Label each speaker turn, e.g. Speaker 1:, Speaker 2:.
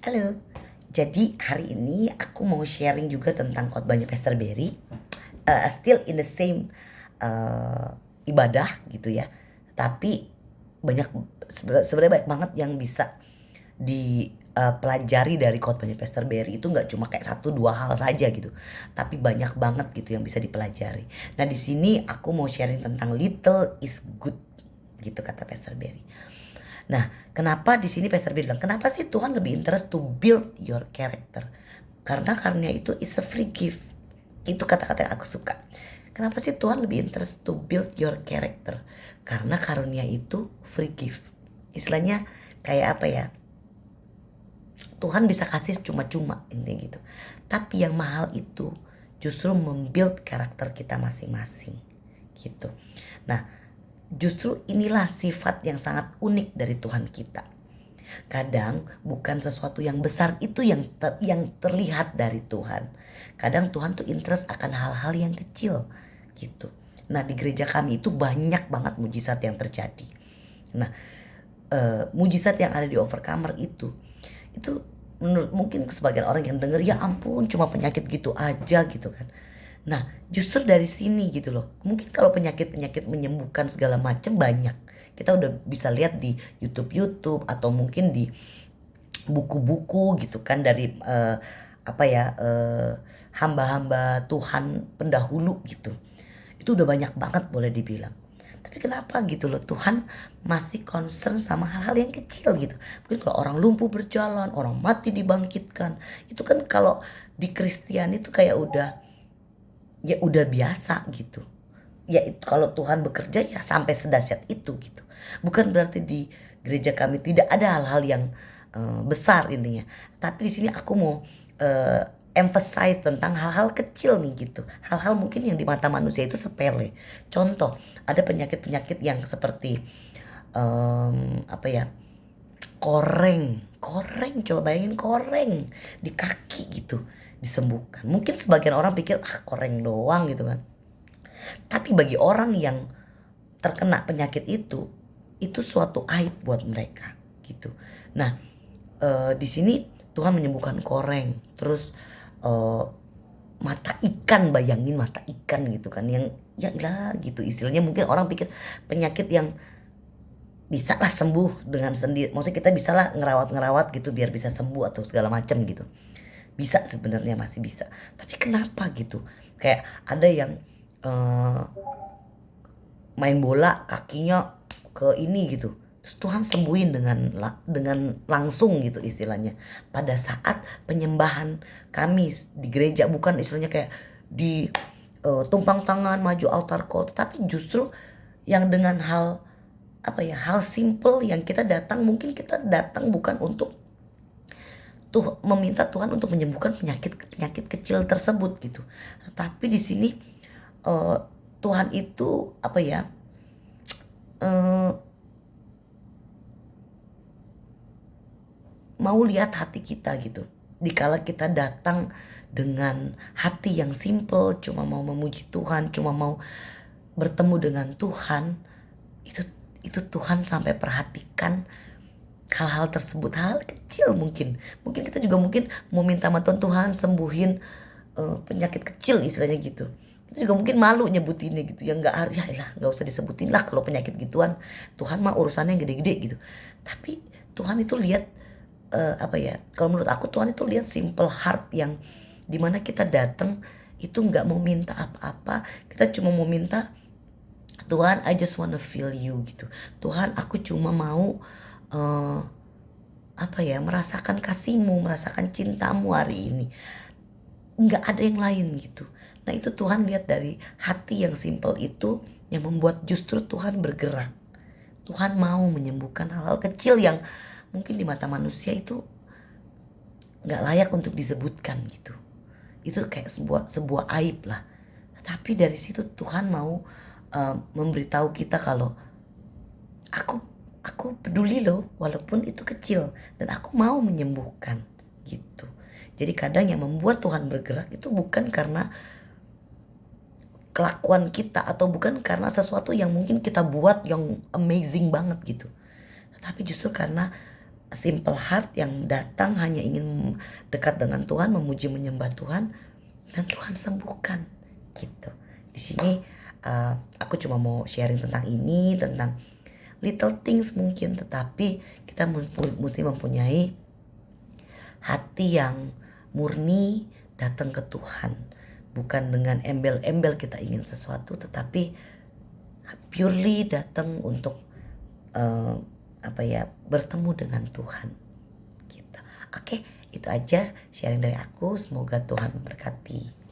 Speaker 1: Halo, jadi hari ini aku mau sharing juga tentang khotbahnya Pastor Berry. Still in the same ibadah gitu ya. Tapi banyak sebenarnya banyak banget yang bisa dipelajari dari khotbahnya Pastor Berry. Itu nggak cuma kayak satu dua hal saja gitu, tapi banyak banget gitu yang bisa dipelajari. Nah di sini aku mau sharing tentang little is good gitu kata Pastor Berry. Nah, kenapa di sini Pastor bilang, kenapa sih Tuhan lebih interest to build your character? Karena karunia itu is a free gift. Itu kata-kata yang aku suka. Kenapa sih Tuhan lebih interest to build your character? Karena karunia itu free gift. Istilahnya kayak apa ya? Tuhan bisa kasih cuma-cuma intinya gitu. Tapi yang mahal itu justru membuild karakter kita masing-masing gitu. Nah, justru inilah sifat yang sangat unik dari Tuhan kita. Kadang bukan sesuatu yang besar itu yang terlihat dari Tuhan. Kadang Tuhan tuh interest akan hal-hal yang kecil gitu. Nah di gereja kami itu banyak banget mujizat yang terjadi. Nah mujizat yang ada di Overcomer itu menurut mungkin sebagian orang yang denger ya ampun cuma penyakit gitu aja gitu kan. Nah justru dari sini gitu loh, mungkin kalau penyakit-penyakit menyembuhkan segala macam banyak, kita udah bisa lihat di YouTube atau mungkin di buku-buku gitu kan dari apa ya hamba-hamba Tuhan pendahulu gitu. Itu udah banyak banget boleh dibilang. Tapi kenapa gitu loh Tuhan masih concern sama hal-hal yang kecil gitu. Mungkin kalau orang lumpuh berjalan, orang mati dibangkitkan. Itu kan kalau di Kristen itu kayak udah biasa gitu. Ya itu kalau Tuhan bekerja ya sampai sedahsyat itu gitu. Bukan berarti di gereja kami tidak ada hal-hal yang besar intinya. Tapi di sini aku mau uh, emphasize tentang hal-hal kecil nih gitu. Hal-hal mungkin yang di mata manusia itu sepele. Contoh, ada penyakit-penyakit yang seperti apa ya? Koreng. Koreng, coba bayangin koreng di kaki gitu disembuhkan. Mungkin sebagian orang pikir ah koreng doang gitu kan. Tapi bagi orang yang terkena penyakit itu suatu aib buat mereka gitu. Nah, di sini Tuhan menyembuhkan koreng, terus eh, mata ikan, bayangin mata ikan gitu kan yang ya ilah gitu istilahnya, mungkin orang pikir penyakit yang bisa lah sembuh dengan sendiri. Maksudnya kita bisa lah ngerawat gitu biar bisa sembuh atau segala macam gitu. Bisa sebenarnya masih bisa. Tapi kenapa gitu? Kayak ada yang eh, main bola kakinya ke ini gitu, terus Tuhan sembuhin dengan langsung gitu istilahnya pada saat penyembahan kami di gereja. Bukan istilahnya kayak di tumpang tangan maju altar call, tapi justru yang dengan hal apa ya, hal simple yang kita datang, mungkin kita datang bukan untuk tuh meminta Tuhan untuk menyembuhkan penyakit kecil tersebut gitu, tapi di sini eh, Tuhan itu apa ya, eh, mau lihat hati kita gitu. Dikala kita datang dengan hati yang simple, cuma mau memuji Tuhan, cuma mau bertemu dengan Tuhan, itu itu Tuhan sampai perhatikan hal-hal tersebut, hal kecil mungkin. Mungkin kita juga mungkin mau minta sama Tuhan, Tuhan sembuhin penyakit kecil istilahnya gitu. Itu juga mungkin malu nyebutinnya gitu, ya nggak ya lah nggak usah disebutin lah kalau penyakit gituan. Tuhan mah urusannya yang gede-gede gitu. Tapi Tuhan itu lihat apa ya, kalau menurut aku Tuhan itu lihat simple heart yang dimana kita datang itu nggak mau minta apa-apa, kita cuma mau minta Tuhan I just wanna feel you gitu. Tuhan aku cuma mau eh, apa ya, merasakan kasihmu, merasakan cintamu hari ini, nggak ada yang lain gitu. Nah itu Tuhan lihat dari hati yang simple itu yang membuat justru Tuhan bergerak. Tuhan mau menyembuhkan hal-hal kecil yang mungkin di mata manusia itu nggak layak untuk disebutkan gitu. Itu kayak sebuah aib lah. Tapi dari situ Tuhan mau memberitahu kita kalau aku aku peduli loh walaupun itu kecil, dan aku mau menyembuhkan gitu. Jadi kadang yang membuat Tuhan bergerak itu bukan karena kelakuan kita atau bukan karena sesuatu yang mungkin kita buat yang amazing banget gitu. Tapi justru karena simple heart yang datang hanya ingin dekat dengan Tuhan, memuji menyembah Tuhan, dan Tuhan sembuhkan gitu. Di sini aku cuma mau sharing tentang ini, tentang little things mungkin, tetapi kita mesti mempunyai hati yang murni datang ke Tuhan, bukan dengan embel-embel kita ingin sesuatu, tetapi purely datang untuk bertemu dengan Tuhan gitu. Oke, itu aja sharing dari aku. Semoga Tuhan memberkati.